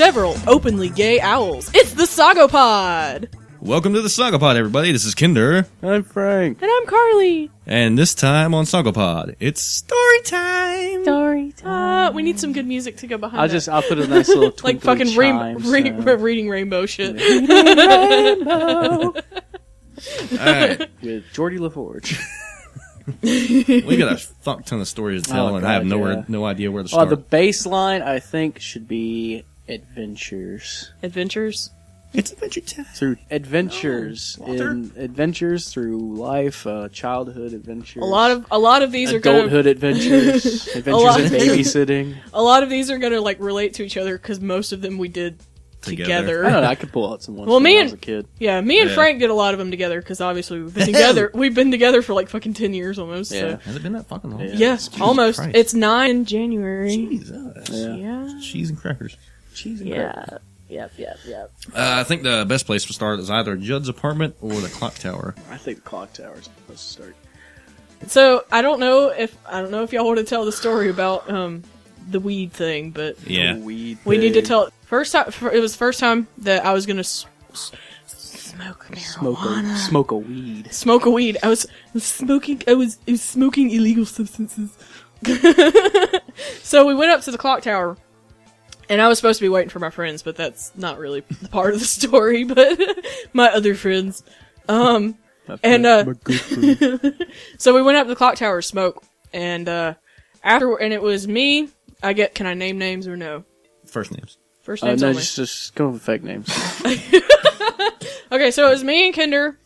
several openly gay owls. It's the SOGOpod! Welcome to the SOGOpod, everybody. This is Kinder. I'm Frank. And I'm Karley. And this time on SOGOpod, it's story time. Story time. We need some good music to go behind I'll put a nice little like twinkly fucking chimes, reading rainbow shit. Reading Rainbow. Alright. With Geordie LaForge. We got a fuck ton of stories to tell, Oh, and God, I have yeah. no idea where to start. The baseline, I think, should be adventures. Adventures? It's adventure time. Through adventures. Walter? Adventures through life, childhood adventures. A lot of these are adulthood adventures. Adventures in babysitting. A lot of these are gonna like relate to each other because most of them we did together. I don't know, I could pull out some ones Well, from me when I and- was a kid. Yeah, me and Frank did a lot of them together because obviously we've been together. We've been together for like fucking 10 years almost. Yeah. So. Has it been that fucking long? Yeah. Yes, Jesus almost. Christ. It's 9 in January. Jesus. Yeah. Cheese and crackers. Cheese and Yeah. Yep. I think the best place to start is either Judd's apartment or the clock tower. I think the clock tower is supposed to start. So I don't know if y'all want to tell the story about the weed thing, but Yeah. Weed we need to thing. tell. First time, it was the first time that I was gonna smoke marijuana. Smoke a weed. Smoke a weed. I was smoking illegal substances. So we went up to the clock tower, and I was supposed to be waiting for my friends, but that's not really part of the story. But my other friends, and so we went up to the clock tower to smoke, and and it was me. Can I name names or no? First names. First names no, only. just go with fake names. Okay, so it was me and Kinder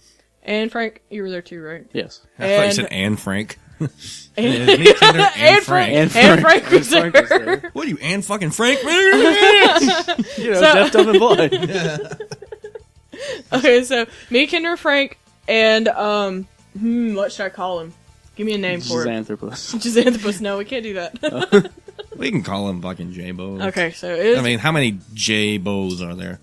and Frank. You were there too, right? Yes. I thought you said Anne Frank. And, It's me, Kinder, and Frank. And Frank was And Frank was there. there. What are you, Anne fucking Frank? You know, deaf, dumb, and blind. Okay, so me, Kinder, Frank, and what should I call him? Give me a name for it. Xanthropus. Xanthropus. No, we can't do that. We can call him fucking J-Bo. Okay, so it is. I mean, how many J-Bos are there?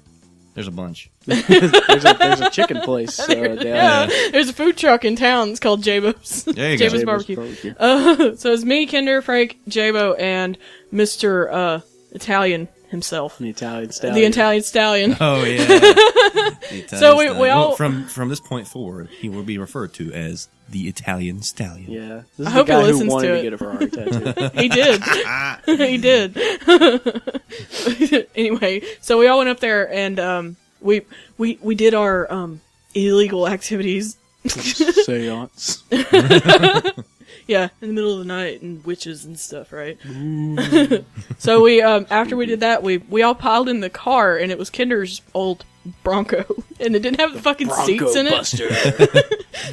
There's a bunch. there's a chicken place down yeah, there's a food truck in town. It's called J-Bo's. There you go. J-Bo's Barbecue. So it's me, Kinder, Frank, J-Bo, and Mr. Italian himself. The Italian Stallion. The Italian Stallion. Oh yeah. The Italian So we Stallion. all- Well, from this point forward, he will be referred to as the Italian Stallion. Yeah. This is I hope the he guy who listens wanted to to it. get a Ferrari tattoo. He did. He did. Anyway, so we all went up there and we did our illegal activities. Seance. Yeah, in the middle of the night and witches and stuff, right? So we after we did that, we all piled in the car and it was Kinder's old Bronco and it didn't have the fucking seats in it. Buster.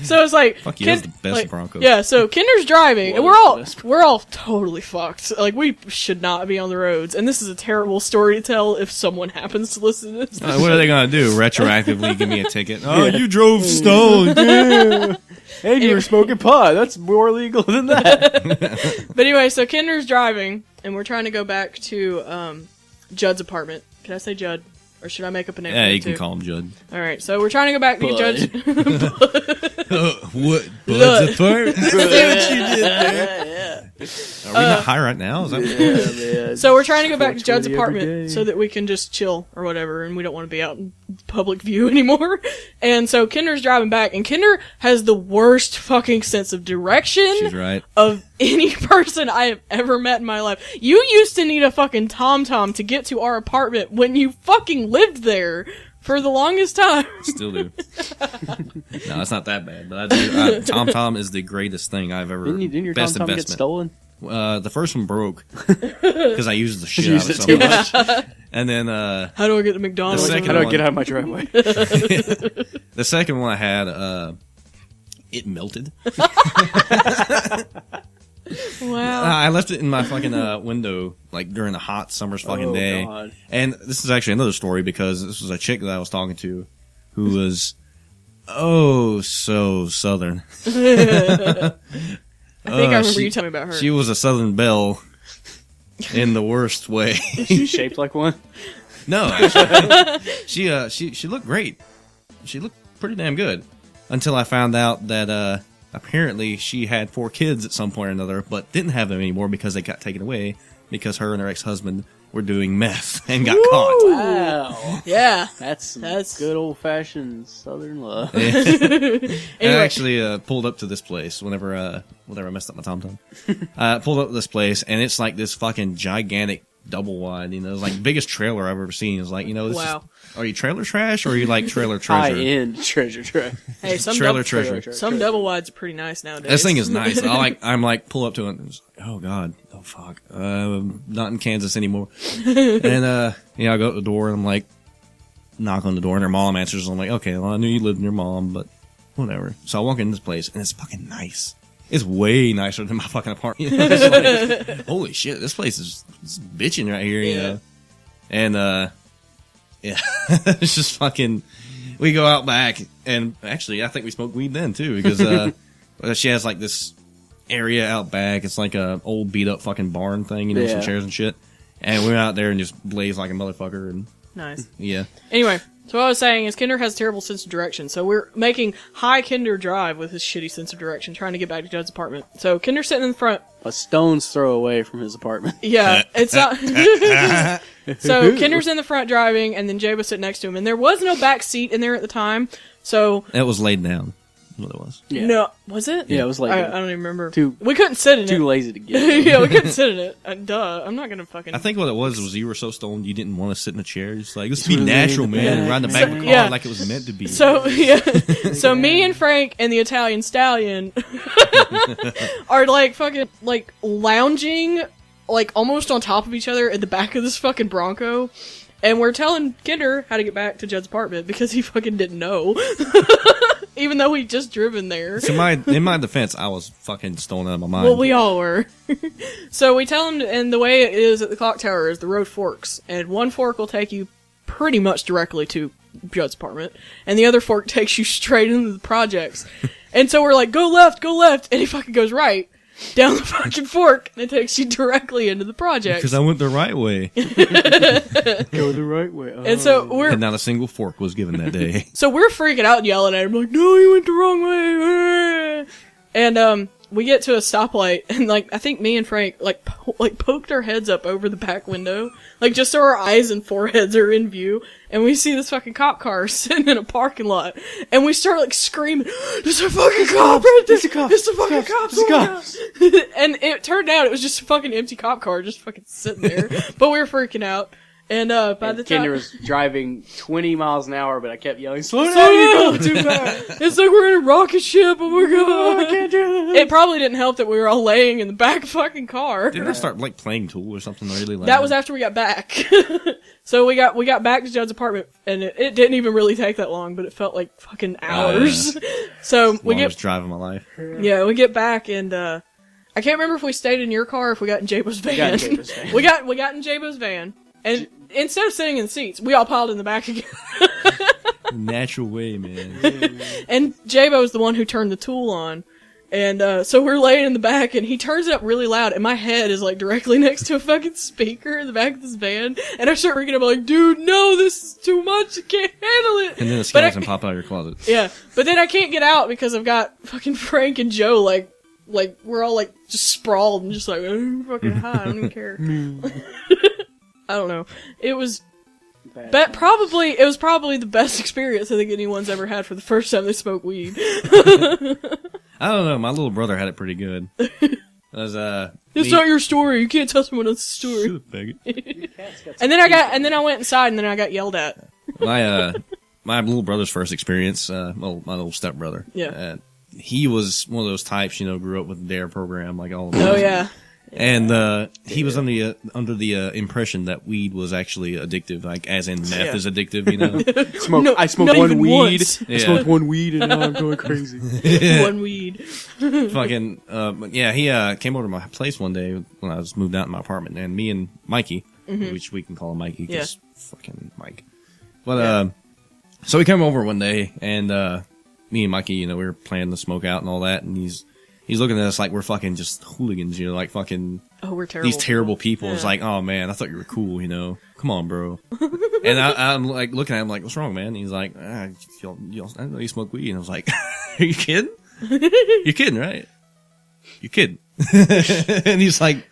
So it's like Fuck yeah, that's the best Bronco. Yeah, so Kinder's driving and Was the we're all totally fucked. Like we should not be on the roads. And this is a terrible story to tell if someone happens to listen to this. What are they gonna do? Retroactively give me a ticket? Oh, you drove stoned. Yeah. And you were smoking pot. That's more legal than that. But anyway, so Kinder's driving and we're trying to go back to Judd's apartment. Can I say Judd? Or should I make up a name? Yeah, for you it can too? call him Judd. All right, so we're trying to go back to Bud. Judge. What? Blood. Bud's apart? I see what you did there. Are we not high right now? Is that Man. So we're trying to go back to 420 Judd's every apartment day. so that we can just chill or whatever, and we don't want to be out in public view anymore. And so Kinder's driving back, and Kinder has the worst fucking sense of direction She's right. of any person I have ever met in my life. You used to need a fucking TomTom to get to our apartment when you fucking lived there for the longest time. Still do. No, it's not that bad. But I do. TomTom is the greatest thing I've ever. Didn't your best TomTom get investment. stolen? The first one broke because I used the shit out of Used it it so too much. And then How do I get to McDonald's? The second How do I one. get out of my driveway? the second one I had, it melted. Wow. I left it in my fucking window like during a hot summer's fucking Oh, day. God. And this is actually another story because this was a chick that I was talking to who was oh so southern. I think I remember she- you telling me about her. She was a Southern belle in the worst way. She shaped like one. No, actually, she looked great. She looked pretty damn good until I found out that apparently she had 4 kids at some point or another, but didn't have them anymore because they got taken away because her and her ex-husband were doing meth and got caught. Wow. Yeah. That's That's- good old-fashioned Southern love. I Anyway. actually pulled up to this place whenever I messed up my TomTom. I pulled up to this place, and it's like this fucking gigantic double wide. You know, it's like the biggest trailer I've ever seen. It's like, you know, this Wow. are you trailer trash or are you like trailer treasure? High-end treasure trash. Hey, some Trailer double, treasure. some double wides are pretty nice nowadays. This thing is nice. I'm like pull up to it and it's like, oh god, oh fuck, not in Kansas anymore. And I go to the door and I'm like, knock on the door and her mom answers. I'm like, okay, well I knew you lived with your mom, but whatever. So I walk in this place and it's fucking nice. It's way nicer than my fucking apartment. It's like, holy shit, this place is bitching right here, you Yeah. know. And yeah, it's just fucking. We go out back, and actually, I think we smoked weed then too, because she has like this area out back. It's like a old beat up fucking barn thing, you know, some Yeah. chairs and shit. And we went out there and just blazed like a motherfucker, and Nice. yeah. Anyway, so what I was saying is Kinder has a terrible sense of direction, so we're making high Kinder drive with his shitty sense of direction, trying to get back to Judd's apartment. So Kinder's sitting in the front. A stone's throw away from his apartment. Yeah, it's not. So Kinder's in the front driving, and then Jaba's sitting next to him, and there was no back seat in there at the time. So It was laid down. That's what it was. Yeah. no, was it? Yeah, it was like I don't even remember. too- We couldn't sit in Too it. lazy to get it. Yeah, we couldn't sit in it. Duh, I'm not gonna fucking. I think what it was you were so stoned you didn't want to sit in a chair. It's like, let's be natural, man, and ride in the back of the car Yeah. like it was meant to be. So yeah, so me and Frank and the Italian Stallion are like fucking like lounging like almost on top of each other at the back of this fucking Bronco, and we're telling Kinder how to get back to Judd's apartment because he fucking didn't know, even though we just driven there. So in my defense, I was fucking stoned out of my mind. Well, we all were. So we tell him, and the way it is at the clock tower is the road forks, and one fork will take you pretty much directly to Judd's apartment, and the other fork takes you straight into the projects. And so we're like, go left, and he fucking goes right down the fucking fork, and it takes you directly into the projects. Because I went the right way, Go the right way. Oh. And so we're and not a single fork was given that day. we're freaking out and yelling at him like, no, you went the wrong way. And we get to a stoplight, and like I think me and Frank like poked our heads up over the back window, like just so our eyes and foreheads are in view, and we see this fucking cop car sitting in a parking lot, and we start like screaming, "There's a fucking cop right there! It's a cop! It's a fucking cop! It's a cop!" And it turned out it was just a fucking empty cop car just fucking sitting there, but we were freaking out. And by the time Kinder was driving 20 miles an hour, but I kept yelling, slow down, Slow you're down. going too fast. it's like we're in a rocket ship, oh my god! I can't do this. It probably didn't help that we were all laying in the back fucking car. Didn't I start like playing Tool or something really loud? That was after we got back. So we got back to Judd's apartment, and it didn't even really take that long, but it felt like fucking hours. So we Longest get drive of my life. we get back, and I can't remember if we stayed in your car or if we got in Jabo's van. got in Jabo's van. we got in Jabo's van, and instead of sitting in the seats, we all piled in the back again. Natural way, man. And Jabo is the one who turned the Tool on. And so we're laying in the back, and he turns it up really loud, and my head is like directly next to a fucking speaker in the back of this van, and I start freaking out, like, dude, no, this is too much, I can't handle it. And then the But skeleton pop out of your closet. Yeah, but then I can't get out because I've got fucking Frank and Joe, like we're all like just sprawled and just like, oh, fucking high, I don't even care. I don't know. It was probably the best experience I think anyone's ever had for the first time they smoked weed. I don't know. My little brother had it pretty good. As It's not your story. You can't tell someone else's story. Shoot, faggot. And then I went inside, and then I got yelled at. My little brother's first experience. My little stepbrother. Yeah. He was one of those types, grew up with the DARE program, like all of us. Oh yeah. And he was under the impression that weed was actually addictive, like as in meth Yeah. is addictive, I smoked not one even weed. once. I smoked one weed, and now I'm going crazy. One weed. Fucking, yeah, he came over to my place one day when I was moved out in my apartment, and me and Mikey, which we can call him Mikey, because fucking Mike. But, so he came over one day, and me and Mikey, we were planning to smoke out and all that, and he's looking at us like we're fucking just hooligans, like fucking Oh, we're terrible. these terrible people. Yeah. It's like, oh man, I thought you were cool, Come on, bro. And I'm like looking at him like, what's wrong, man? And he's like, I know you smoke weed. And I was like, are you kidding? You're kidding, right? You're kidding. And he's like,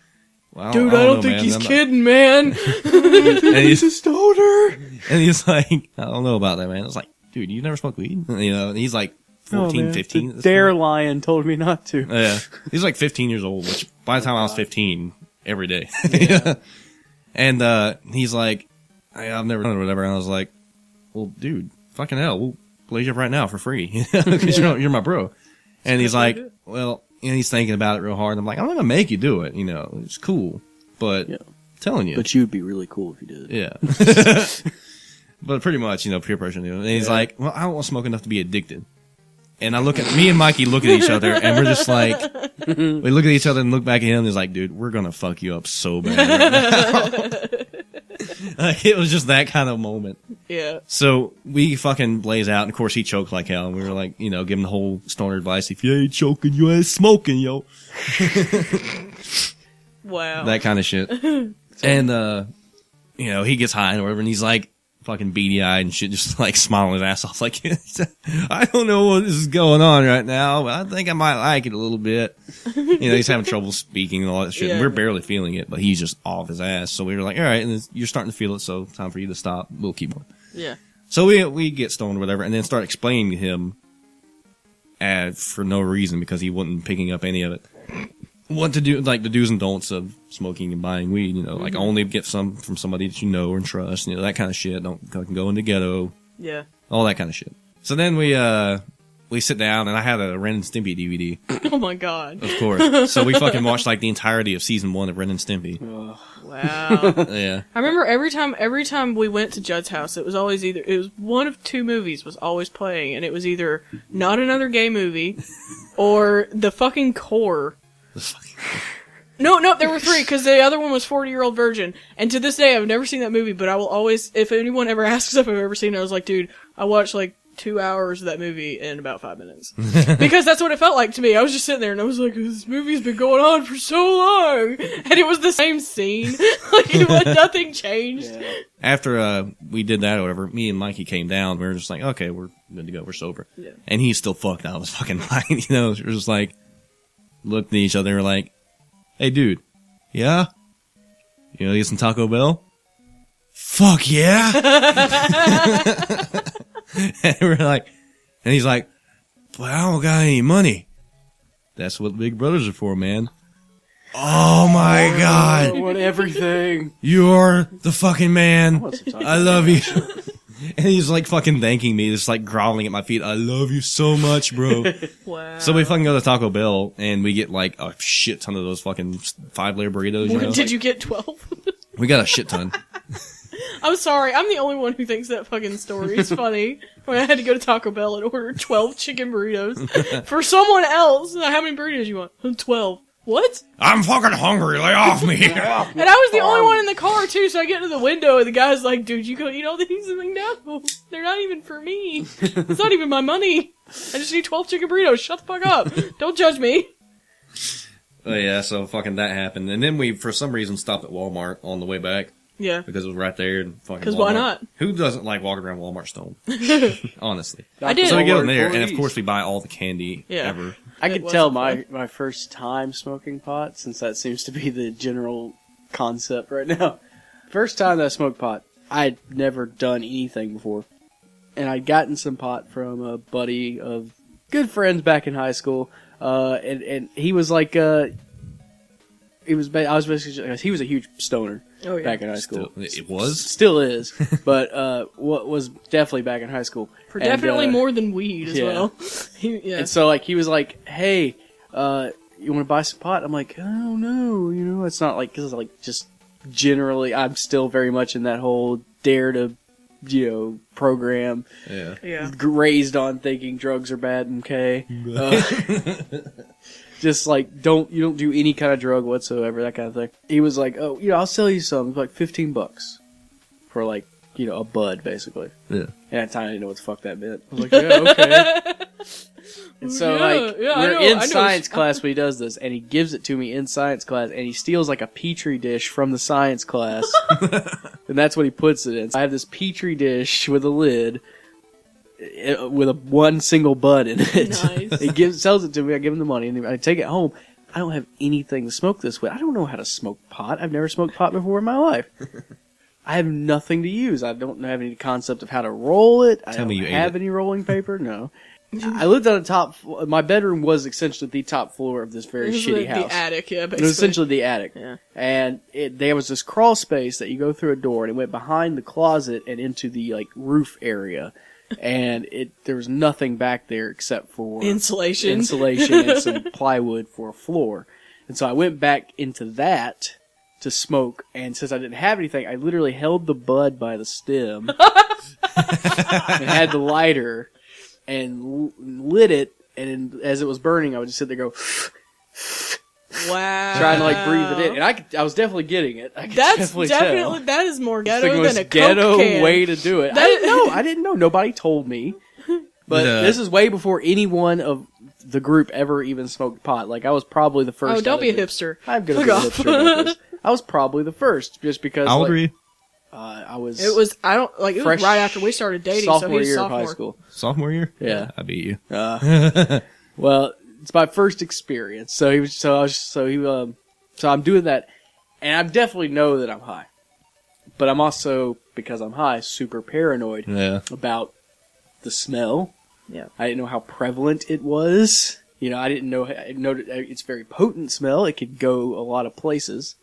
well, Dude, I don't think man. he's kidding, man. And he's a stoner. And he's like, I don't know about that, man. I was like, dude, you never smoked weed? You know, and he's like 14, 15. The dare lion told me not to. Yeah. He's like 15 years old, which by the time I was 15, every day. Yeah. And he's like, I've never done it or whatever. And I was like, well, dude, fucking hell, we'll blaze you up right now for free. Because you're my bro. And he's like, well, you know, he's thinking about it real hard. And I'm like, I'm not going to make you do it. You know, it's cool. But I'm telling you. But you'd be really cool if you did. Yeah. But pretty much, you know, peer pressure. And he's like, well, I don't want to smoke enough to be addicted. And me and Mikey look at each other, and we're just like, we look at each other and look back at him, and he's like, dude, we're gonna fuck you up so bad right now. Like, it was just that kind of moment. Yeah. So we fucking blaze out, and of course he choked like hell, and we were like, you know, giving the whole stoner advice, if you ain't choking, you ain't smoking, yo. Wow. That kind of shit. And, you know, he gets high and whatever, and he's like, fucking beady-eyed and shit, just like smiling his ass off like, I don't know what is going on right now, but I think I might like it a little bit. You know, he's having trouble speaking and all that shit. Yeah. And we're barely feeling it, but he's just off his ass. So we were like, all right, and you're starting to feel it, so time for you to stop. We'll keep on. Yeah. So we get stoned or whatever, and then start explaining to him for no reason, because he wasn't picking up any of it, what to do, like the do's and don'ts of smoking and buying weed, you know, like only get some from somebody that you know and trust, you know, that kind of shit. Don't fucking go in the ghetto. Yeah. All that kind of shit. So then we sit down, and I had a Ren and Stimpy DVD. Oh my god. Of course. So we fucking watched like the entirety of season 1 of Ren and Stimpy. Wow. Yeah. I remember every time we went to Judd's house, it was one of two movies was always playing, and it was either Not Another Gay Movie or The Fucking Core. No, there were three, because the other one was 40-Year-Old Virgin. And to this day, I've never seen that movie, but I will always, if anyone ever asks if I've ever seen it, I was like, dude, I watched like 2 hours of that movie in about 5 minutes. Because that's what it felt like to me. I was just sitting there, and I was like, this movie's been going on for so long. And it was the same scene. Like, nothing changed. Yeah. After we did that or whatever, me and Mikey came down. We were just like, okay, we're good to go. We're sober. Yeah. And he's still fucked out of his fucking mind. You know, we're just like, looked at each other and were like, hey, dude, yeah? You know, get some Taco Bell? Fuck yeah! And we're like, and he's like, but I don't got any money. That's what big brothers are for, man. Oh my god. I want everything. You're the fucking man. I love you. And he's like fucking thanking me, just like groveling at my feet. I love you so much, bro. Wow. So we fucking go to Taco Bell, and we get like a shit ton of those fucking 5-layer burritos. You know? Did you get 12? We got a shit ton. I'm sorry, I'm the only one who thinks that fucking story is funny. When I had to go to Taco Bell and order 12 chicken burritos for someone else. How many burritos you want? 12. What? I'm fucking hungry. Lay off me. And I was the only one in the car, too, so I get to the window, and the guy's like, dude, you go eat all these? I'm like, no, they're not even for me. It's not even my money. I just need 12 chicken burritos. Shut the fuck up. Don't judge me. Oh, yeah, so fucking that happened. And then we, for some reason, stopped at Walmart on the way back. Yeah. Because it was right there. Because why not? Who doesn't like walking around Walmart stoned? Honestly. I did. So we go in there, and of course we buy all the candy ever. I could tell my first time smoking pot, since that seems to be the general concept right now. First time that I smoked pot, I'd never done anything before. And I'd gotten some pot from a buddy of good friends back in high school. And he was like, I was basically, he was a huge stoner. Oh, yeah. Back in high school. It was? Still is. But what was definitely back in high school. For definitely more than weed as well. And so like he was like, hey, you want to buy some pot? I'm like, oh no, you know, it's not like, because like just generally I'm still very much in that whole dare to, you know, program. Yeah. Raised on thinking drugs are bad and okay. Just like, you don't do any kind of drug whatsoever, that kind of thing. He was like, oh, you know, I'll sell you some. It's like $15 for like, you know, a bud, basically. Yeah. And at the time I didn't know what the fuck that meant. I was like, yeah, okay. And so we're in science class when he does this, and he gives it to me in science class, and he steals like a petri dish from the science class, and that's what he puts it in. So I have this petri dish with a lid, with one single bud in it. Nice. He sells it to me. I give him the money, and I take it home. I don't have anything to smoke this with. I don't know how to smoke pot. I've never smoked pot before in my life. I have nothing to use. I don't have any concept of how to roll it. I don't have any rolling paper. No. I lived on the top. My bedroom was essentially the top floor of this very shitty house. The attic, yeah, basically. It was essentially the attic. Yeah. And there was this crawl space that you go through a door, and it went behind the closet and into the like roof area. And there was nothing back there except for insulation and some plywood for a floor. And so I went back into that to smoke, and since I didn't have anything, I literally held the bud by the stem and had the lighter and lit it, and as it was burning, I would just sit there and go wow, trying to like breathe it in, and I was definitely getting it. I could definitely tell. That is more It's ghetto the than most a ghetto Coke can. way to do it. I didn't know. Nobody told me. But this is way before anyone of the group ever even smoked pot. Like, I was probably the first. Oh, don't be a hipster. I'm gonna be a hipster about this. I was probably the first, just because. How old were you? I was. It was. I don't like. It was right after we started dating. So he was year sophomore. of high school. Sophomore year? Yeah, I beat you. Well, it's my first experience. So I'm doing that, and I definitely know that I'm high, but I'm also, because I'm high, super paranoid about the smell. Yeah, I didn't know how prevalent it was. You know, I didn't know. I know it's a very potent smell. It could go a lot of places.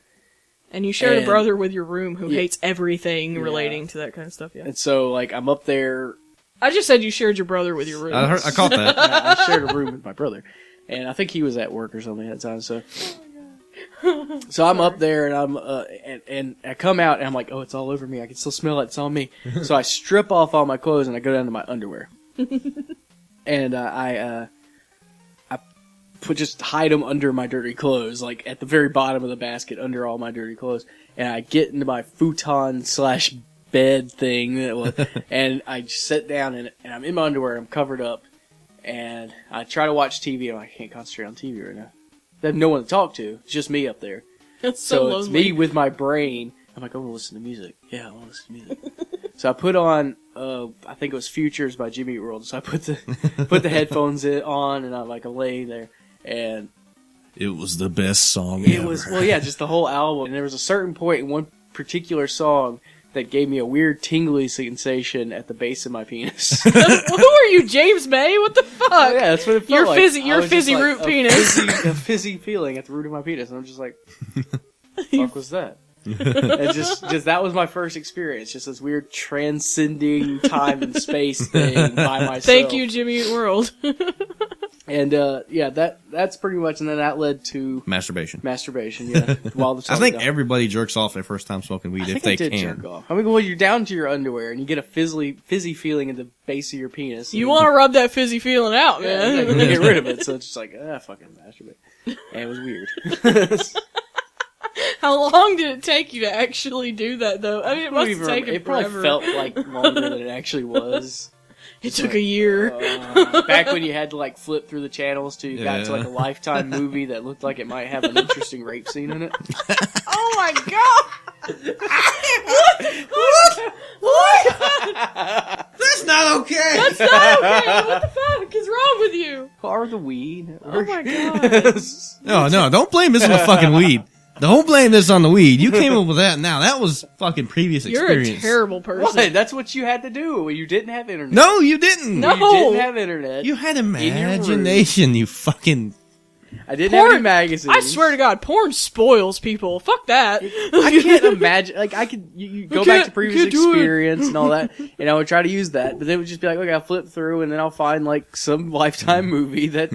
And you shared a brother with your room who hates everything relating to that kind of stuff. Yeah. And so, like, I'm up there. I just said you shared your brother with your room. I caught that. I shared a room with my brother, and I think he was at work or something at the time. So I'm up there, and I'm and I come out, and I'm like, oh, it's all over me. I can still smell it. It's on me. So I strip off all my clothes, and I go down to my underwear, and I just hide them under my dirty clothes, like at the very bottom of the basket, under all my dirty clothes. And I get into my futon/bed thing, and I just sit down, and I'm in my underwear, I'm covered up, and I try to watch TV, and I can't concentrate on TV right now. I have no one to talk to. It's just me up there. That's so lonely. It's me with my brain. I'm like, I want to listen to music. Yeah, I want to listen to music. So I put on, I think it was Futures by Jimmy Eat World. So I put the headphones on, and I'm laying there. And it was the best song ever. Just the whole album. And there was a certain point in one particular song that gave me a weird tingly sensation at the base of my penis. Who are you, James May? What the fuck? Oh, yeah, that's what it felt like. Your fizzy root penis. A fizzy feeling at the root of my penis. And I'm just like, what the fuck was that? And just that was my first experience. Just this weird transcending time and space thing by myself. Thank you, Jimmy Eat World. And that's pretty much, and then that led to masturbation. Yeah. While I think everybody jerks off their first time smoking weed if they can. Jerk off. I mean, when you're down to your underwear and you get a fizzy feeling at the base of your penis, you want to rub that fizzy feeling out, man. Yeah, get rid of it. So it's just like, fucking masturbate. And it was weird. How long did it take you to actually do that, though? I mean, it must have taken forever. It probably felt like longer than it actually was. It took a year. Back when you had to flip through the channels till you got to a Lifetime movie that looked like it might have an interesting rape scene in it. Oh my god! What? That's not okay! That's not okay! What the fuck is wrong with you? Or the weed. Oh my god. No, don't blame this on the fucking weed. Don't blame this on the weed. You came up with that now. That was fucking previous experience. You're a terrible person. What? That's what you had to do when you didn't have internet. No, you didn't. No. You didn't have internet. You had imagination, you fucking... I didn't have any magazines. I swear to God, porn spoils people. Fuck that. I can't imagine. You go back to previous experience and all that, and I would try to use that, but they would just be like, okay, I'll flip through, and then I'll find some Lifetime movie that...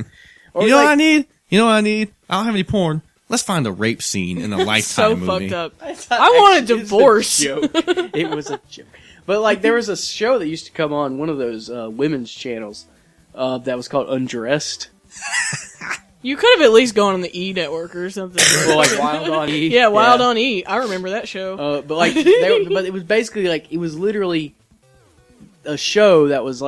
Or you know what I need? I don't have any porn. Let's find a rape scene in a Lifetime movie. So fucked up. I want a divorce. It was a joke. But there was a show that used to come on one of those women's channels that was called Undressed. You could have at least gone on the E network or something. Well, Wild on E. Yeah, Wild on E. I remember that show. But it was basically it was literally a show that was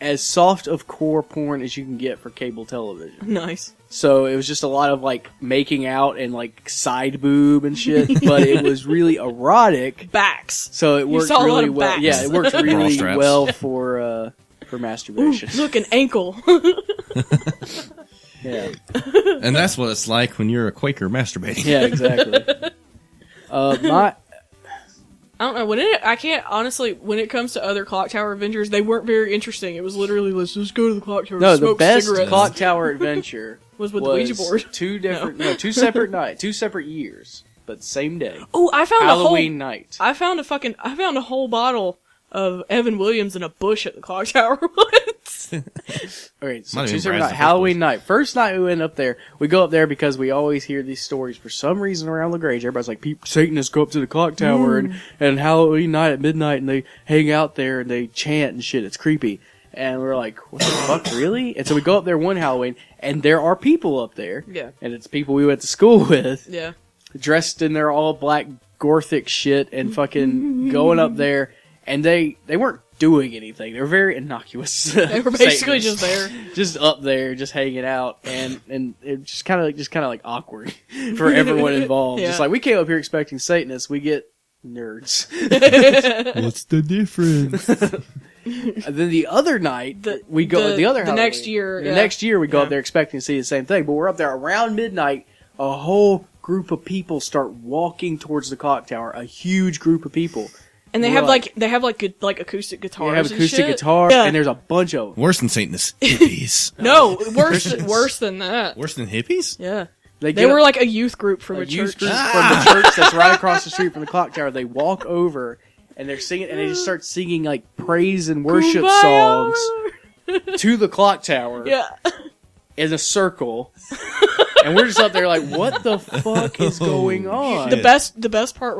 as soft of core porn as you can get for cable television. Nice. So it was just a lot of making out and side boob and shit, but it was really erotic. Backs. So it worked really well. Backs. Yeah, it worked really well for masturbation. Ooh, look, an ankle. Yeah. And that's what it's like when you're a Quaker masturbating. Yeah, exactly. I don't know I can't honestly. When it comes to other clock tower adventures, they weren't very interesting. It was literally let's just go to the clock tower. No, and smoke the best cigarettes. clock tower adventure was with the Ouija board. Two separate nights, 2 separate years, but same day. Oh, I found Halloween night. I found a whole bottle of Evan Williams in a bush at the clock tower once. Okay, so Might have 2 been separate Brad's night. the Halloween night. First night we went up there. We go up there because we always hear these stories for some reason around LaGrange. Everybody's like, Satanists go up to the clock tower and Halloween night at midnight and they hang out there and they chant and shit. It's creepy. And we're like, what the fuck, really? And so we go up there one Halloween and there are people up there. Yeah. And it's people we went to school with. Yeah. Dressed in their all black Gothic shit and fucking going up there. And they weren't doing anything. They were very innocuous. They were basically just there. Just up there, just hanging out, and it just kind of like awkward for everyone involved. Yeah. Just like we came up here expecting Satanists, we get nerds. What's the difference? And then the other night we go the other the Halloween. next year. The next year we go up there expecting to see the same thing, but we're up there around midnight. A whole group of people start walking towards the clock tower. A huge group of people. And they have good acoustic guitars. They have and acoustic shit. guitars, Yeah. and there's a bunch of them. Worse than Satanists. Hippies. No, worse than that. Worse than hippies? Yeah. They They were like a youth group from a youth church. group from the church that's right across the street from the clock tower. They walk over and they're singing, and they just start singing like praise and worship Kumbaya. songs to the clock tower Yeah. in a circle. And we're just up there like, what the fuck is going on? The best part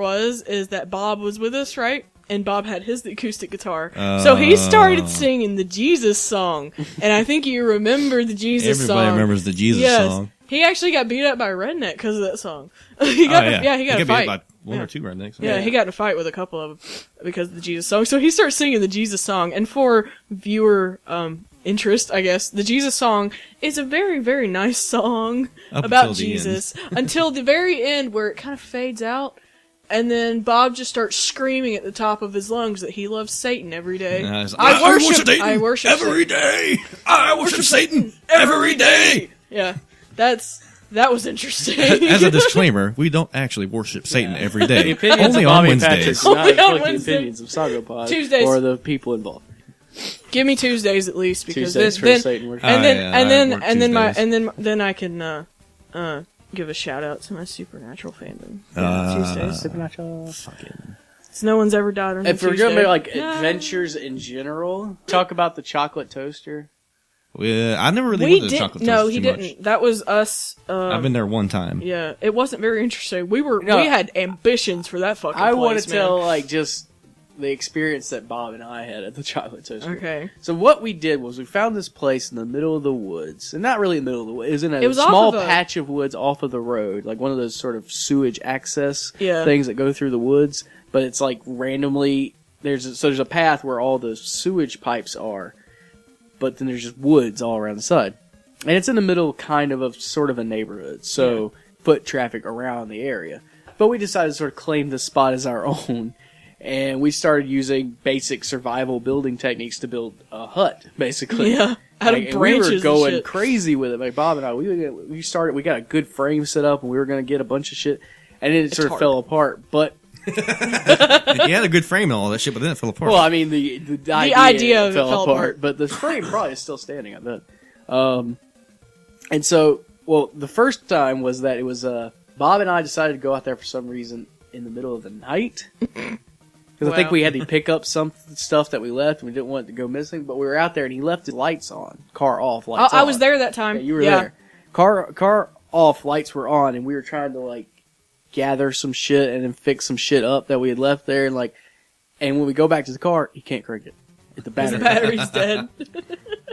is that Bob was with us, right? And Bob had his acoustic guitar. So he started singing the Jesus song. And I think you remember the Jesus song. Everybody remembers the Jesus song. He actually got beat up by a redneck because of that song. he got in a fight. Beat up by one or two rednecks. Yeah, he got in a fight with a couple of them because of the Jesus song. So he starts singing the Jesus song. And for viewer interest, I guess, the Jesus song is a very, very nice song about Jesus until the very end where it kind of fades out. And then Bob just starts screaming at the top of his lungs that he loves Satan every day. I worship Satan every day. I worship Satan every day. Yeah, that was interesting. As a disclaimer, we don't actually worship Satan every day. The opinions Only of on Bobby and Patrick Wednesdays. do not Only on reflect the Wednesday. opinions of Sago Pod Tuesdays. or the people involved. Give me Tuesdays at least because Tuesdays for then Satan worship. then I can give a shout out to my supernatural fandom. Tuesdays. Supernatural. Fucking. So no one's ever died on a If we're Tuesday. going to like adventures in general, talk about the chocolate toaster. I never really We went to the did chocolate no, toast he too much. didn't. That was us. I've been there one time. Yeah, it wasn't very interesting. We No. had ambitions for that fucking I place, want to man. tell like just the experience that Bob and I had at the chocolate toaster. Okay. So what we did was we found this place in the middle of the woods, and not really in the middle of the woods. It was in a It was off small of a- patch of woods off of the road, like one of those sort of sewage access Yeah. things that go through the woods. But it's like randomly there's a path where all the sewage pipes are, but then there's just woods all around the side, and it's in the middle kind of sort of a neighborhood. So foot traffic around the area. But we decided to sort of claim this spot as our own. And we started using basic survival building techniques to build a hut, basically. Yeah, out of and branches we were going and shit. crazy with it. Like Bob and I, we started. We got a good frame set up, and we were going to get a bunch of shit, and then it sort of hard. fell apart. But He had a good frame and all that shit, but then it fell apart. well, I mean, the idea of it fell fell apart. but the frame probably is still standing. I bet. And so, well, the first time was that it was Bob and I decided to go out there for some reason in the middle of the night. Because I think Wow. we had to pick up some stuff that we left, and we didn't want it to go missing. But we were out there, and he left his lights on, car off, lights on. I was there that time. Yeah, you were there. Car off, lights were on, and we were trying to like gather some shit and then fix some shit up that we had left there, and when we go back to the car, you can't crank it. The The battery. battery's dead.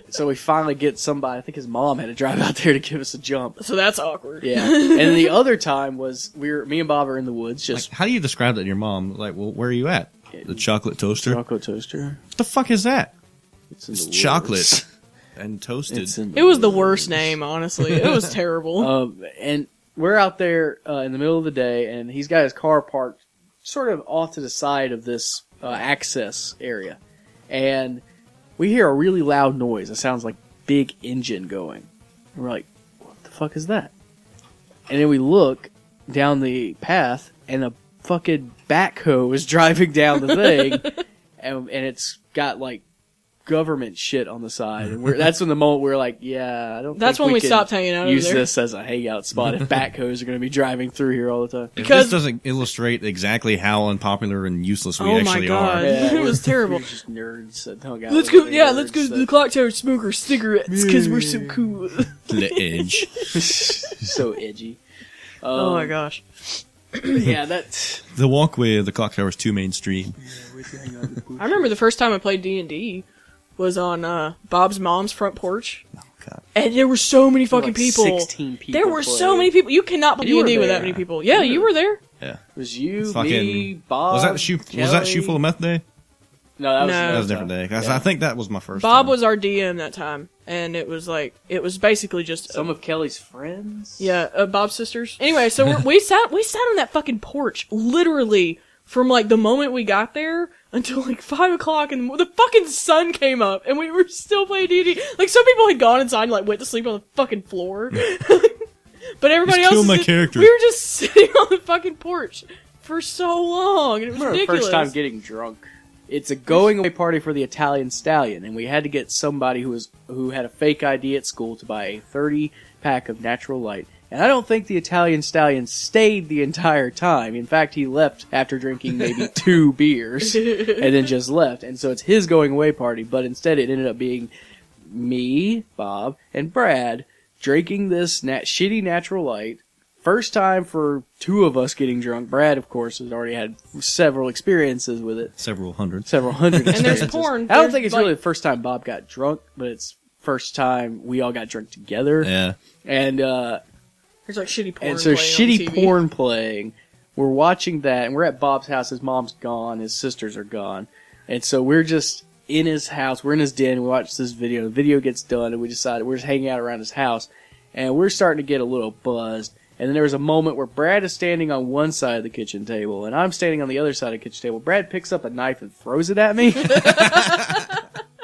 So we finally get somebody. I think his mom had to drive out there to give us a jump. So that's awkward. Yeah. And the other time was me and Bob are in the woods, like, just how do you describe that to your mom? Like, well, where are you at? The chocolate toaster? chocolate toaster. What the fuck is that? It's in It's the woods. chocolate and toasted. It's in It was the worst name, honestly. It was terrible. And we're out there in the middle of the day, and he's got his car parked sort of off to the side of this access area. And we hear a really loud noise. It sounds like big engine going. And we're like, what fuck is that? And then we look down the path, and a fucking backhoe is driving down the thing, and it's got like government shit on the side. And that's when the moment we're like, yeah, I don't. That's think when we can stopped hanging out. Use over there. this as a hangout spot if backhoes are going to be driving through here all the time. If this doesn't illustrate exactly how unpopular and useless we actually God. are. Yeah, It was terrible. We're just nerds that hung out. Let's with go. other Yeah, nerds let's go to that- the clock tower, smoke our cigarettes because we're so cool. The edge. So edgy. Oh my gosh. Yeah, that's. The walkway of the clock tower is too mainstream. I remember the first time I played D&D was on Bob's mom's front porch. Oh, God. And there were so many fucking Like people. 16 people. There were so played. many people. You cannot play You were D&D with there. that many people. Yeah, you were there. Yeah. It was you, Fucking- me, Bob. Was that shoe Kelly. full of meth day? No, that was, No. That was a different day. 'Cause Yeah. I think that was my first Bob time. was our DM that time, and it was basically just Some of Kelly's friends. Bob's sisters. Anyway, so we sat on that fucking porch literally from like the moment we got there until like 5 o'clock, and the fucking sun came up, and we were still playing D&D. Like some people had gone inside and like went to sleep on the fucking floor, but everybody Just else kill my was character. We were just sitting on the fucking porch for so long, and it was I remember the ridiculous. first time getting drunk. It's a going away party for the Italian Stallion, and we had to get somebody who had a fake ID at school to buy a 30-pack of Natural Light. And I don't think the Italian Stallion stayed the entire time. In fact, he left after drinking maybe 2 beers, and then just left. And so it's his going away party, but instead it ended up being me, Bob, and Brad drinking this shitty Natural Light. First time for 2 of us getting drunk. Brad, of course, has already had several experiences with it. Several hundred. Several hundred And there's experiences. porn. I don't There's, think it's like- really the first time Bob got drunk, but it's first time we all got drunk together. Yeah. And There's like shitty porn. and so playing on shitty TV. porn playing. We're watching that, and we're at Bob's house. His mom's gone. His sisters are gone. And so we're just in his house. We're in his den. We watch this video. The video gets done, and we decided we're just hanging out around his house. And we're starting to get a little buzzed. And then there was a moment where Brad is standing on one side of the kitchen table, and I'm standing on the other side of the kitchen table. Brad picks up a knife and throws it at me.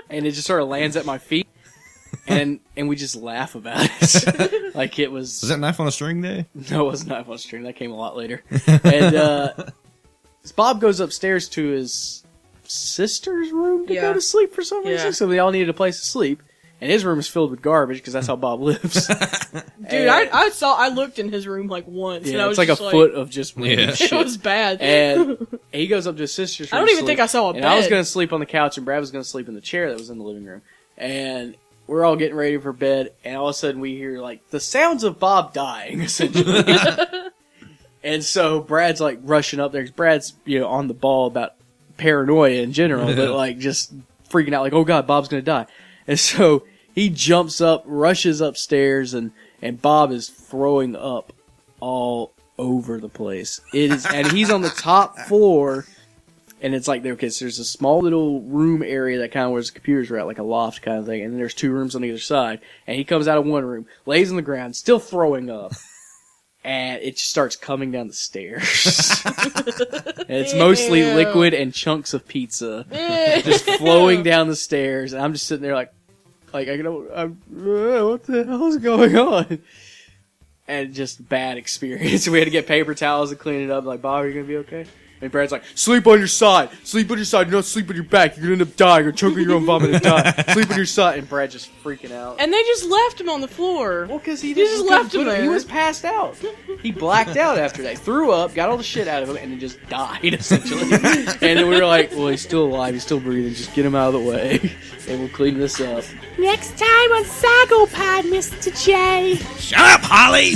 And it just sort of lands at my feet. And we just laugh about it. Like it was... Was that knife on a string day? No, it was not on string. That came a lot later. And Bob goes upstairs to his sister's room to Yeah. go to sleep for some reason. Yeah. So they all needed a place to sleep. And his room is filled with garbage because that's how Bob lives. Dude, I looked in his room like once, and I Yeah, was it's like just a foot of just random Yeah. shit. It was bad. And he goes up to his sister's room. I don't to even sleep. think I saw a And I was bed. going to sleep on the couch, and Brad was going to sleep in the chair that was in the living room. And we're all getting ready for bed, and all of a sudden we hear like the sounds of Bob dying, essentially. And so Brad's like rushing up there, 'cause Brad's on the ball about paranoia in general, but like just freaking out, like, oh god, Bob's going to die. And so he jumps up, rushes upstairs, and Bob is throwing up all over the place. It is, and he's on the top floor, and it's like, okay, so there's a small little room area that kind of where the computers were at, like a loft kind of thing, and then there's 2 rooms on either side, and he comes out of one room, lays on the ground, still throwing up, and it just starts coming down the stairs. And it's mostly Ew. liquid and chunks of pizza just flowing down the stairs, and I'm just sitting there like what the hell is going on? And just bad experience. We had to get paper towels and clean it up. Like, Bob, are you gonna be okay? And Brad's like, sleep on your side. Sleep on your side. Do not sleep on your back. You're gonna end up dying. You're choking your own vomit and die. Sleep on your side. And Brad just freaking out. And they just left him on the floor. Well, because he just left him there. He was passed out. He blacked out after that. Threw up, got all the shit out of him, and then just died, essentially. And then we were like, well, he's still alive. He's still breathing. Just get him out of the way, and we'll clean this up. Next time on SOGO Pod, Mr. J. Shut up, Holly!